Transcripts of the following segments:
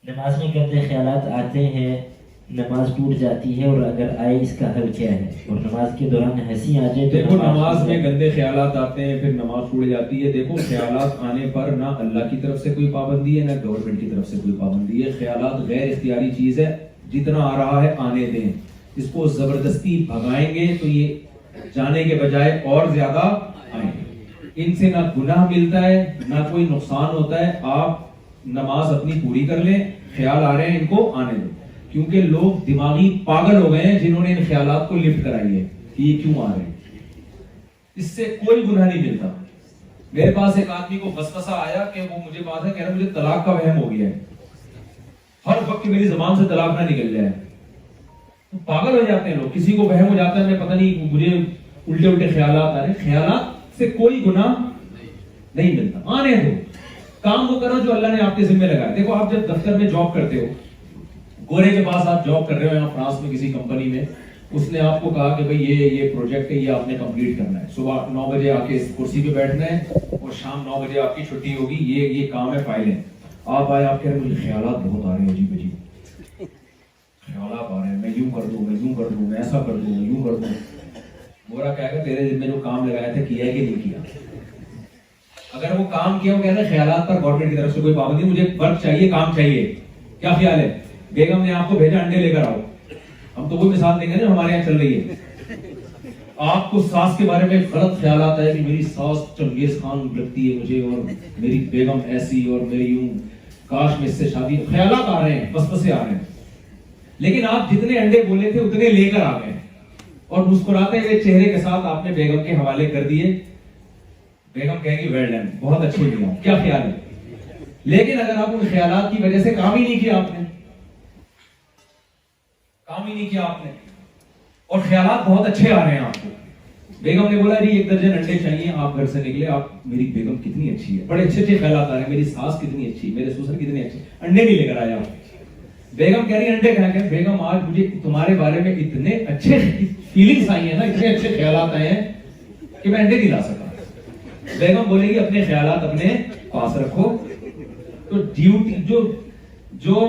नमाज में गंदे ख्यालात आते हैं, नमाज टूट जाती है, और अगर आए इसका हल क्या है? और नमाज के दौरान हंसी आ जाए तो देखो, नमाज में गंदे ख्यालात आते हैं फिर नमाज टूट जाती है। देखो, ख्यालात आने पर ना अल्लाह की तरफ से कोई पाबंदी है ना गवर्नमेंट की तरफ से कोई पाबंदी है। ख्यालात गैर इख्तियारी चीज है, जितना आ रहा है आने दें। इसको जबरदस्ती भगाएंगे तो ये जाने के बजाय और ज्यादा आएंगे। इनसे ना गुनाह मिलता है ना कोई नुकसान होता है। आप नमाज अपनी पूरी कर लें, ख्याल आ रहे हैं इनको आने दें, क्योंकि लोग दिमागी पागल हो गए हैं जिन्होंने इन ख्यालात को लिफ्ट कराई है कि ये क्यों आ रहे हैं। इससे कोई गुनाह नहीं मिलता। मेरे पास एक आदमी को वसवसा आया कि वो मुझे बात है, कह रहा मुझे तलाक का वहम हो गया है, हर वक्त मेरी जबान से तलाक ना निकल जाए। तो पागल हो जाते हैं लोग, किसी को वहम हो जाता है मैं पता नहीं मुझे उल्टे उल्टे ख्यालात आ रहे। ख्यालात से कोई गुनाह नहीं मिलता, आने दो। काम वो करो जो अल्लाह ने आपके जिम्मे लगाया। देखो, आप जब दफ्तर में जॉब करते हो, गोरे के पास आप जॉब कर रहे हो यहाँ फ्रांस में किसी कंपनी में, उसने आपको कहा कि भाई ये प्रोजेक्ट है, ये आपने कंप्लीट करना है। सुबह 9 बजे आके इस कुर्सी पे बैठना है और शाम 9 बजे आपकी छुट्टी होगी। ये काम है, फाइलें। आप आए, आप कह रहे मुझे ख्यालात बहुत आ रहे हैं, अजीब अजीब ख्यालात आ रहे हैं, मैं यूं कर दूं, मैं यूं कर दूं, मैं ऐसा कर दूं, मैं यूं कर दूं। गोरा कहेगा तेरे जिम्मे जो काम लगाया था किया है कि नहीं किया। अगर वो काम किया, वो कहना ख्यालात पर गवर्नमेंट की तरफ से कोई पाबंदी, मुझे वर्क चाहिए, काम चाहिए। क्या ख्याल है? बेगम ने आपको भेजा अंडे लेकर आओ। हम तो कोई मिसाल देंगे ना हमारे यहाँ चल रही है। आपको सास के बारे में गलत ख्याल आता है कि मेरी सास चंगेज खान लगती है मुझे, और मेरी बेगम ऐसी, और मेरी यूं, काश में इससे शादी। ख्यालात आ रहे हैं, बस आ रहे हैं। लेकिन आप जितने अंडे बोले थे उतने लेकर आ गए, और मुस्कुराते हुए चेहरे के साथ आपने बेगम के हवाले कर दिए। बेगम कहेगी वेल डन, बहुत अच्छे दिया। क्या ख्याल है? लेकिन अगर आप उन ख्यालात की वजह से काम ही नहीं किया, आपने काम ही नहीं किया आपने, और ख्यालात बहुत अच्छे आ रहे हैं आपको। बेगम ने बोला जी 1 दर्जन अंडे चाहिए, आप घर से निकले, आप मेरी बेगम कितनी अच्छी है, बड़े अच्छे अच्छे ख्यालात आ रहे हैं, मेरी सास कितनी अच्छी, मेरे ससुर कितने अच्छे, अंडे नहीं लेकर आया। बेगम कह रही अंडे खा के, बेगम आज मुझे तुम्हारे बारे में इतने अच्छे फीलिंग्स आई है ना, इतने अच्छे ख्यालात आए हैं कि मैं अंडे नहीं ला सका। बेगम बोलेगी अपने ख्यालात अपने पास रखो। तो ड्यूटी जो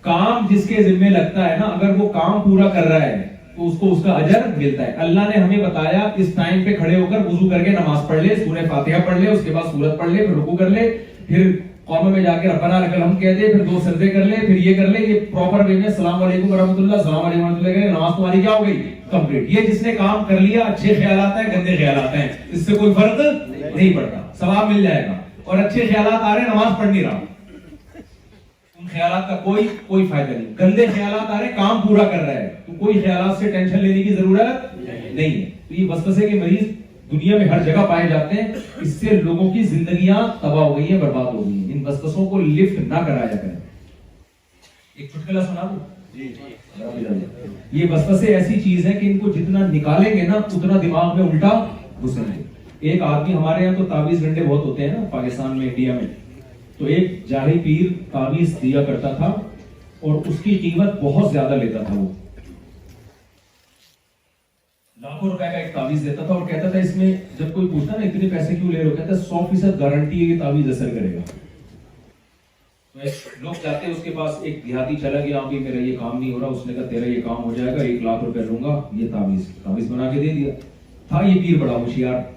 काम जिसके जिम्मे लगता है ना, अगर वो काम पूरा कर रहा है तो उसको उसका अजर मिलता है। अल्लाह ने हमें बताया इस टाइम पे खड़े होकर वुजू करके नमाज पढ़ ले, सूरह फातिहा पढ़ ले, उसके बाद सूरत पढ़ ले, फिर रुकू कर ले, फिर कौमे में जाकर रब्बना लकल हम्द कह दे, फिर 2 सजदे कर ले, फिर ये कर ले। ये प्रॉपर वे में सलाम अलैकुम व रहमतुल्लाह, सलाम अलैकुम व रहमतुल्लाह, नमाज तुम्हारी क्या हो गई? कंप्लीट। ये जिसने काम कर लिया, अच्छे ख्यालात हैं, गंदे ख्यालात हैं, इससे कोई फर्क नहीं पड़ता, सवाब मिल जाएगा। और अच्छे ख्यालात आ रहे हैं, नमाज पढ़ नहीं रहा, उन ख्यालात का कोई फायदा नहीं। गंदे ख्यालात आ रहे हैं, काम पूरा कर रहा है, तो कोई ख्यालात से टेंशन लेने की जरूरत नहीं है। तो ये वसवसे के मरीज दुनिया में हर जगह पाए जाते हैं। इससे लोगों की जिंदगियां तबाह हो गई हैं, बर्बाद हो गई हैं। इन वसवसों को लिफ्ट ना कराया करें। एक चुटकुला सुना दूं? ये वसवसे ऐसी चीज है कि इनको जितना निकालेंगे ना उतना दिमाग में उल्टा घुसेंगे। एक आदमी, हमारे यहाँ तो ताबीज गंडे बहुत होते हैं ना पाकिस्तान में, इंडिया में, तो एक जाहिर पीर ताबीज दिया करता था और उसकी कीमत बहुत ज्यादा लेता था। वो लाखों रुपए का एक ताबीज देता था और कहता था, इसमें जब कोई पूछता ना इतने पैसे क्यों ले रहे हो, कहता 100% गारंटी है कि ताबीज असर करेगा। तो लोग जाते हैं उसके पास, एक देहाती चला गया, अभी मेरा ये काम नहीं हो रहा, उसने कहा तेरा ये काम हो जाएगा, 1 लाख रुपए लूंगा, ये ताबीज बना के दे दिया। था ये पीर बड़ा होशियार,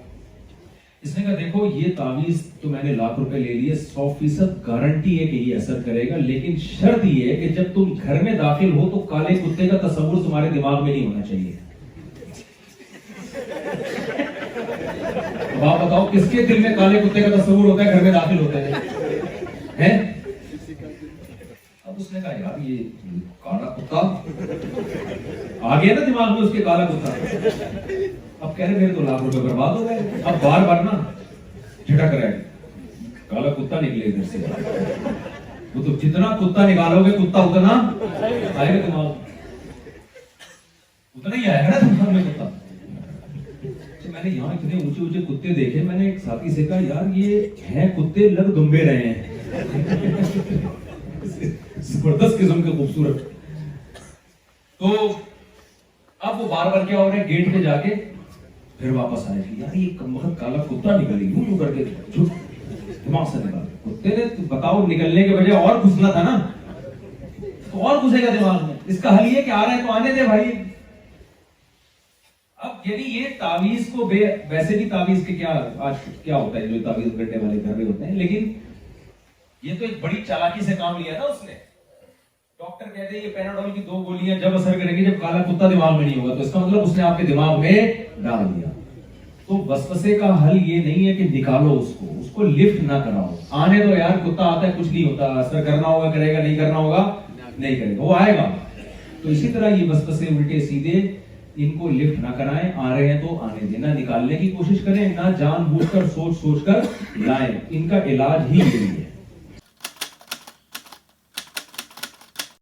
इसने कहा देखो ये ताबीज तो मैंने लाख रुपए ले लिए, 100% गारंटी है कि ये असर करेगा, लेकिन शर्त ये है कि जब तुम घर में दाखिल हो तो काले कुत्ते का तस्वुर तुम्हारे दिमाग में नहीं होना चाहिए। अब आप बताओ किसके दिल में काले कुत्ते का तस्वुर होता है घर में दाखिल होते हैं? अब उसने कहा यार ये काला कुत्ता आ गया ना दिमाग में उसके, काला कुत्ता। अब कह रहे मेरे तो लाख रुपए बर्बाद हो गए। अब बार बार ना झटक रहे, काला कुत्ता निकले इधर से। वो तो जितना कुत्ता निकालोगे कुत्ता उतना आएगा दिमाग, उतना ही आएगा ना दिमाग में कुत्ता। मैंने यहाँ इतने ऊंचे ऊंचे कुत्ते देखे, मैंने एक साथी से कहा यार ये हैं कुत्ते, लग दुम्बे रहे हैं। जबरदस्त किस्म के खूबसूरत। तो अब वो बार बार क्या हो रहा है, गेट पे जाके फिर वापस आए कि यार ये कमबख्त काला कुत्ता निकल यूं करके दिमाग से निकाल। कुत्ते ने बताओ निकलने के बजाय और घुसना था ना, तो और घुसेगा दिमाग में। इसका हल ये कि आ रहा है तो आने दे भाई। अब यदि ये तावीज को वैसे भी तावीज के क्या आज क्या होता है जो तावीज करने वाले कर रहे होते हैं, लेकिन ये तो एक बड़ी चालाकी से काम लिया ना उसने। डॉक्टर कहते हैं ये पैराडोल की 2 गोलियां जब असर करेंगी जब काला कुत्ता दिमाग में नहीं होगा, तो इसका मतलब उसने आपके दिमाग में डाल दिया। तो वसवसे का हल ये नहीं है कि निकालो उसको लिफ्ट ना कराओ। आने दो यार, कुत्ता आता है, कुछ नहीं होता, असर करना होगा करेगा, नहीं करना होगा नहीं करेगा, वो आएगा। तो इसी तरह ये वसवसे उल्टे सीधे इनको लिफ्ट ना कराएं, आ रहे हैं तो आने देना, निकालने की कोशिश करें ना, जानबूझकर सोच कर लाएं। इनका इलाज ही यही है।